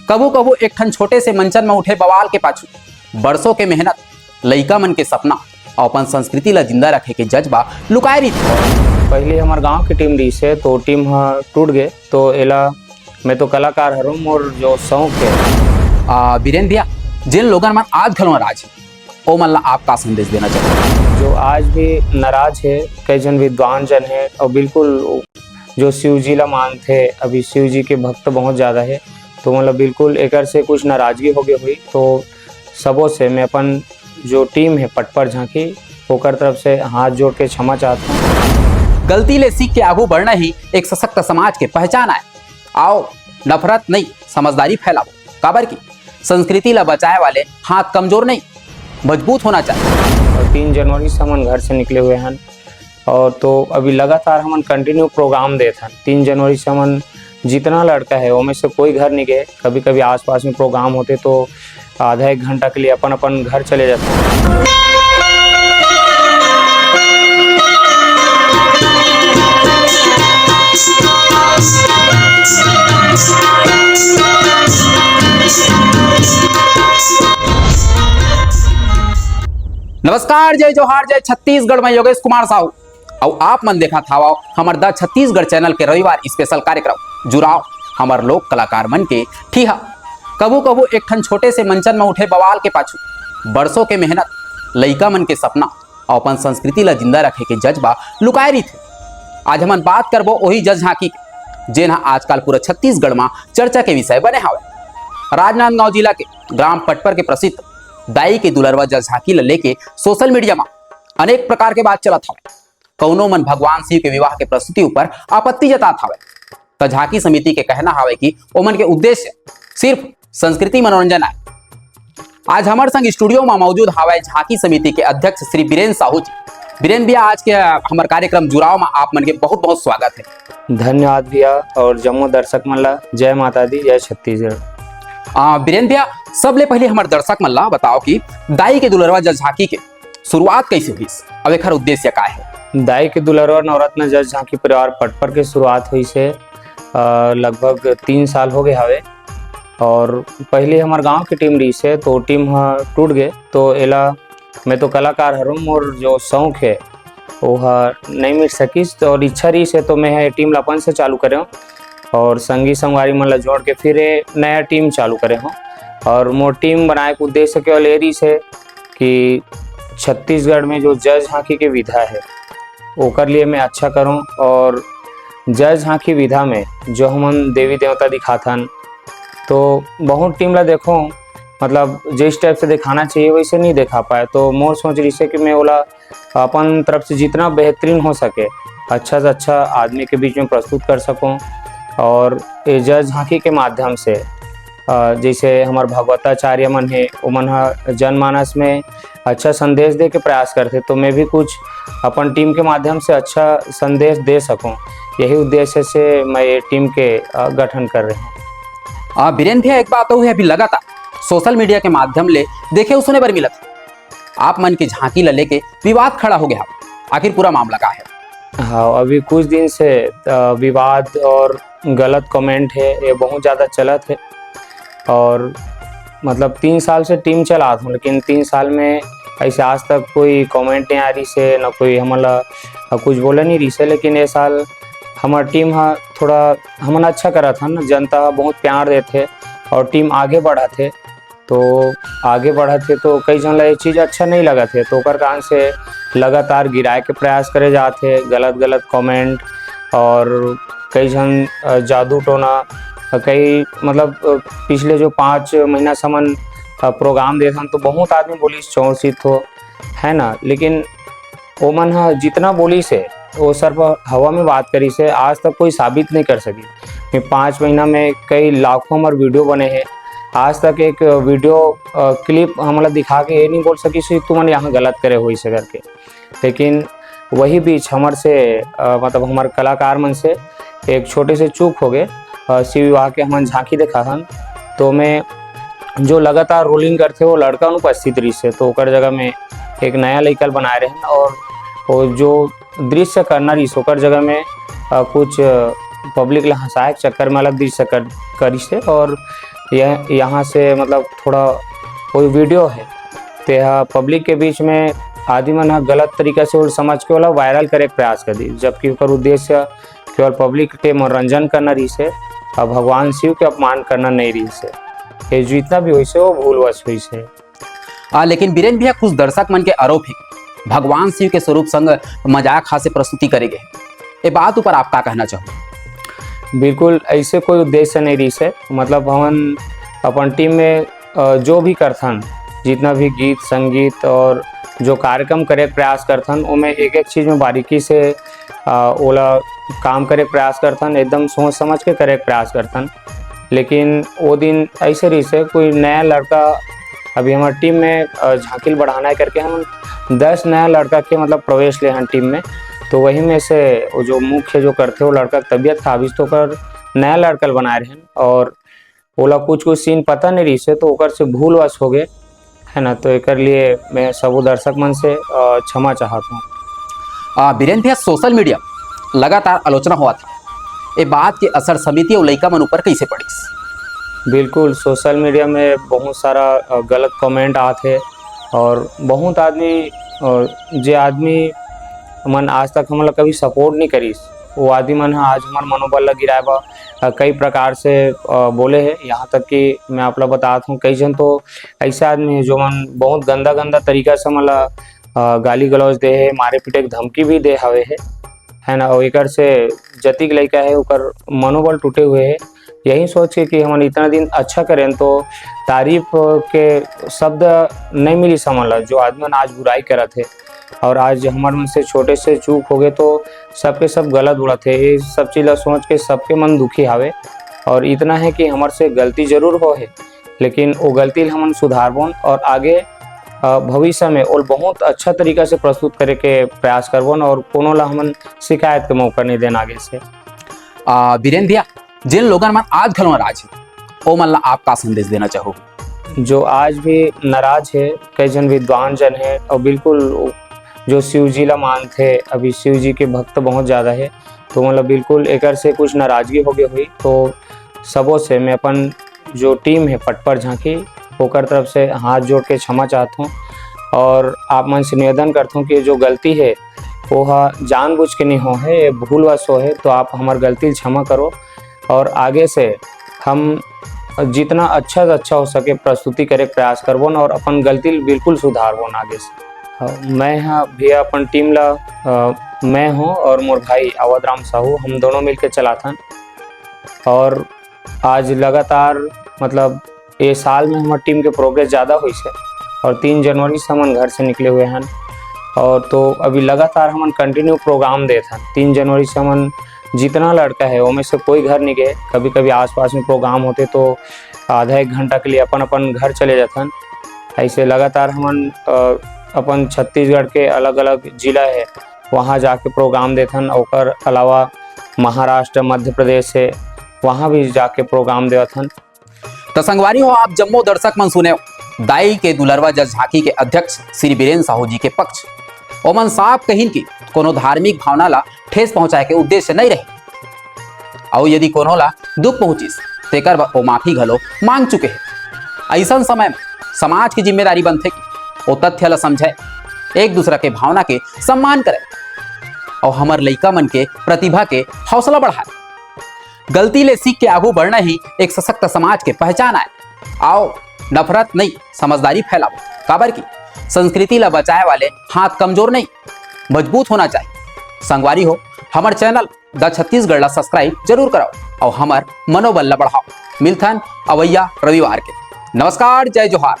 कबू कबू एक ठन छोटे से मंचन में उठे बवाल के पाछू बरसों के मेहनत, लइका मन के सपना और अपन संस्कृति ला जिंदा रखे के जज्बा लुकाए रही थी। पहले हमारे गांव की टीम रही से तो टीम टूट गए तो एला मैं तो कलाकार हूँ और जो शौक है बीरेन भैया, जिन लोगन मन आज घलो नाराज है ओ मन ला आप का संदेश देना चाहते? जो आज भी नाराज है, कई जन विद्वान जन है और बिल्कुल जो शिव जी ला मानते, अभी शिव जी के भक्त बहुत ज़्यादा है, तो मतलब बिल्कुल एक से कुछ नाराजगी हो गई हुई। तो सबों से मैं अपन जो टीम है पटपर झांकी होकर तरफ से हाथ जोड़ के क्षमा चाहता हूँ। गलती ले सीख के आगू बढ़ना ही एक सशक्त समाज के पहचान है। आओ नफरत नहीं, समझदारी फैलाओ, काबर की संस्कृति ला बचाए वाले हाथ कमजोर नहीं, मजबूत होना चाहिए। और 3 जनवरी से हम घर से निकले हुए हैं और तो अभी लगातार हम कंटिन्यू प्रोग्राम देते हैं। 3 जनवरी से हम जितना लड़का है वो में से कोई घर नहीं गए। कभी कभी आसपास में प्रोग्राम होते तो आधा 1 घंटा के लिए अपन अपन घर चले जाते हैं। नमस्कार, जय जोहार, जय छत्तीसगढ़ में योगेश कुमार साहू और आप मन देखा था हमार द छत्तीसगढ़ चैनल के रविवार स्पेशल कार्यक्रम जुड़ाव हमार लोक कलाकार मन के ठीहा। कबू कबू एक ठन छोटे से मंचन में उठे बवाल के पाछू बरसों के मेहनत, लइका मन के सपना और अपन संस्कृति ला जिंदा रखे के जज्बा लुकाए रही थे। आज हम बात करबो वही जज झांकी जेन आजकल पूरा छत्तीसगढ़ में चर्चा के विषय बने हावे। राजनांदगांव जिला के ग्राम पटपर के प्रसिद्ध दाई के दुलरवा जज झांकी ला लेके सोशल मीडिया में अनेक प्रकार के बात चलत हवे। कौनो मन भगवान शिव के विवाह के प्रस्तुति ऊपर आपत्ति जतात हवे तो झांकी समिति के कहना हवे कि ओमन के उद्देश्य सिर्फ संस्कृति मनोरंजन है। आज हमारे संग स्टूडियो में मौजूद हवे झांकी समिति के अध्यक्ष श्री बीरेन साहू जी। बीरेन भैया, आज के हमारे कार्यक्रम जुड़ाव में आप मन के बहुत बहुत स्वागत है। धन्यवाद भैया और जम्मू दर्शक मन ला जय माता दी, जय छत्तीसगढ़। बीरेन भैया, सबले पहले हमारे दर्शक मन ला बताओ कि दाई के दुलरवा जज झांकी के शुरुआत कैसे हुई और एकर उद्देश्य का है? दाई के दुलरवा नवरत्न जज झांकी परिवार पटपर के शुरुआत हुई से लगभग 3 साल हो गए हवे। और पहले हमारे गांव की टीम रही से तो टीम टूट गए तो एला मैं तो कलाकार हूँ और जो शौक है वो नहीं मिल सकीस और इच्छा रही से तो मैं टीम ला अपन से चालू करे हूँ और संगी संगवारी मन ला जोड़ के फिर नया टीम चालू करे हूँ। और मोर टीम बनाए के उद्देश्य केवल ये रही से कि छत्तीसगढ़ में जो जज झांकी के विधा है ओकर लिए मैं अच्छा करूं और जज झांकी विधा में जो हम देवी देवता दिखाथन तो बहुत टीम ला देखो मतलब जिस टाइप से दिखाना चाहिए वैसे नहीं दिखा पाए। तो मोर सोच रही से कि मैं ओला अपन तरफ से जितना बेहतरीन हो सके अच्छा से अच्छा आदमी के बीच में प्रस्तुत कर सकूं। और ये जज झांकी के माध्यम से जैसे हमारे भगवताचार्य मन है उमन जनमानस में अच्छा संदेश दे के प्रयास करते, तो मैं भी कुछ अपन टीम के माध्यम से अच्छा संदेश दे सकूं। यही उद्देश्य से मैं ये टीम के गठन कर रहे हूँ। बीरेन भैया, एक बात है अभी लगातार सोशल मीडिया के माध्यम ले देखे उसने बार मिलत आप मन की झांकी ला लेके विवाद खड़ा हो गया, आखिर पूरा मामला का है? हाँ, अभी कुछ दिन से विवाद और गलत कमेंट है ये बहुत ज़्यादा चलत है। और मतलब 3 साल से टीम चला था लेकिन 3 साल में ऐसे आज तक कोई कमेंट नहीं आ रही से, न कोई हमारा कुछ बोला नहीं रही से। लेकिन ये साल हमारी टीम थोड़ा हमन अच्छा करा था ना, जनता बहुत प्यार देते और टीम आगे बढ़ा थे। तो आगे बढ़ा थे तो कई जन ये चीज़ अच्छा नहीं लगा थे तो ओकर कारण से लगातार गिराए के प्रयास करे जाते, गलत कमेंट और कई जन जादू टोना कई मतलब पिछले जो 5 महीना समन प्रोग्राम देते तो बहुत आदमी बोली चौड़सित हो है ना। लेकिन वो मन जितना बोली से वो सिर्फ हवा में बात करी से आज तक कोई साबित नहीं कर सकी। 5 महीना में कई लाखों हमारे वीडियो बने हैं, आज तक एक वीडियो क्लिप हमारा दिखा के ये नहीं बोल सकी कि तुमने यहाँ गलत करे हो इसे करके। लेकिन वही बीच हमारे से मतलब हमारे कलाकार मन से एक छोटे से चूक हो गए। शिव विवाह के हम झांकी देखा हन तो मैं जो लगातार रोलिंग करते वो लड़का अनुपस्थित रही से तो ओकर जगह में एक नया लड़का बनाए रहे और वो जो दृश्य करना रही ओकर जगह में कुछ पब्लिक ला हंसाए चक्कर में अलग दृश्य करी से और यह यहाँ से मतलब थोड़ा कोई वीडियो है तो यह पब्लिक के बीच में आदमी मन ह गलत तरीका से उल समझ के वाला वायरल करे के प्रयास कर दी, जबकि ओकर उद्देश्य केवल पब्लिक के मनोरंजन करना रही से और भगवान शिव के अपमान करना नहीं रही से। ये जितना भी हुई से वो भूलवश हुई से। लेकिन बीरेन भैया कुछ दर्शक मन के आरोप है भगवान शिव के स्वरूप संग मजाक हास्य प्रस्तुति करेंगे, ये बात ऊपर आप क्या कहना चाहो? बिल्कुल ऐसे कोई उद्देश्य नहीं रही से। मतलब हम अपन टीम में जो भी करथन, जितना भी गीत संगीत और जो कार्यक्रम करे प्रयास करथन, उनमें एक एक चीज़ में बारीकी से ओला काम करे प्रयास करथन, एकदम सोच समझ के करे प्रयास करथन। लेकिन वो दिन ऐसे रही से कोई नया लड़का अभी हमारी टीम में झांकिल बढ़ाना है करके हम 10 नया लड़का के मतलब प्रवेश ले हैं टीम में। तो वही में से वो जो मुख्य जो करते वो लड़का तबीयत खराब तो कर नया लड़कल बनाए रहे और ओला कुछ सीन पता नहीं रही से तो ओकर से भूलवश हो गए है ना। तो एक लिए मैं सब दर्शक मन से क्षमा चाहता हूँ। बीरेन भैया सोशल मीडिया लगातार आलोचना हुआ था, ये बात के असर समिति और लड़का मन ऊपर कैसे पड़ी? बिल्कुल सोशल मीडिया में बहुत सारा गलत कमेंट आते और बहुत आदमी जे आदमी मन आज तक हमला कभी सपोर्ट नहीं करीस वो आदमी मन आज हमार मनोबल ला गिराए कई प्रकार से बोले हैं। यहाँ तक कि मैं आप लोग बताता हूँ कई जन तो ऐसे आदमी है जो मन बहुत गंदा गंदा तरीका से मतलब गाली गलौज दे है, मारे पीटे के धमकी भी दे हवे है ना। और एक से जतिक लड़का है उकर मनोबल टूटे हुए है। यही सोच के कि हम इतना दिन अच्छा करें तो तारीफ के शब्द नहीं मिली समझ जो आदमी आज बुराई करा थे और आज हमारे मन से छोटे से चूक हो गए तो सबके सब गलत उड़ा थे। ये सब चीज़ सोच के सबके मन दुखी हावे और इतना है कि हमारे से गलती जरूर हो है लेकिन वो गलती हम सुधारबन और आगे भविष्य में और बहुत अच्छा तरीका से प्रस्तुत करे के प्रयास करबन और कोनो ला हमन शिकायत के मौका नहीं देना आगे से। बीरेन भैया जिन लोगों मन आज घलो नाराज है ओ मन ला आप का संदेश देना चाहो? जो आज भी नाराज है कई जन विद्वान जन है और बिल्कुल जो शिव जी ला मानते अभी शिव जी के भक्त बहुत ज़्यादा है तो मतलब बिल्कुल एक से कुछ नाराजगी हो गई हुई तो सबों से मैं अपन जो टीम है पटपर झांकी होकर तरफ से हाथ जोड़ के क्षमा चाहता हूँ और आप मन से निवेदन करता हूँ कि जो गलती है वो जानबूझ के नहीं हो है, ये भूलवश हो है तो आप हमारी गलती क्षमा करो और आगे से हम जितना अच्छा से अच्छा हो सके प्रस्तुति करे प्रयास करबो और अपन गलती बिल्कुल सुधारबो आगे से। मैं हाँ भैया अपन टीम ला मैं हूँ और मोर भाई अवध राम साहू हम दोनों मिलकर चलाथन और आज लगातार मतलब ये साल में हमारी टीम के प्रोग्रेस ज़्यादा हुई से और 3 जनवरी से हम घर से निकले हुए हैं और तो अभी लगातार हम कंटिन्यू प्रोग्राम देते हैं। 3 जनवरी से हम जितना लड़का है वो में से कोई घर नहीं गए, कभी कभी आसपास में प्रोग्राम होते तो आधा 1 घंटा के लिए अपन अपन घर चले जाते हैं। ऐसे लगातार हम अपन छत्तीसगढ़ के अलग अलग जिला है वहाँ जाके प्रोग्राम देते हैं और अलावा महाराष्ट्र मध्य प्रदेश से वहाँ भी जाके प्रोग्राम देते हैं। तो संगवारी हो आप जम्मो दर्शक मन सुने दाई के दुलरवा जज झांकी के अध्यक्ष श्री बीरेन साहू जी के पक्ष ओमन साफ कहिन की कोनो धार्मिक भावना ला ठेस पहुंचाए के उद्देश्य नहीं रहे और यदि कोनो ला दुख पहुंचिस तेकर ओ माफी घलो मांग चुके हैं। ऐसा समय में समाज की जिम्मेदारी बनते कि वो तथ्य ला समझे, एक दूसरा के भावना के सम्मान करे और हमार लइका मन के प्रतिभा के हौसला बढ़ाए। गलती ले सीख के आगू बढ़ना ही एक सशक्त समाज के पहचान आए। आओ नफरत नहीं समझदारी फैलाओ, काबर की संस्कृति ला बचाए वाले हाथ कमजोर नहीं मजबूत होना चाहिए। संगवारी हो हमार चैनल द छत्तीसगढ़ ला सब्सक्राइब जरूर कराओ और हमार मनोबल ला बढ़ाओ। मिलथन अवैया रविवार के। नमस्कार, जय जोहार।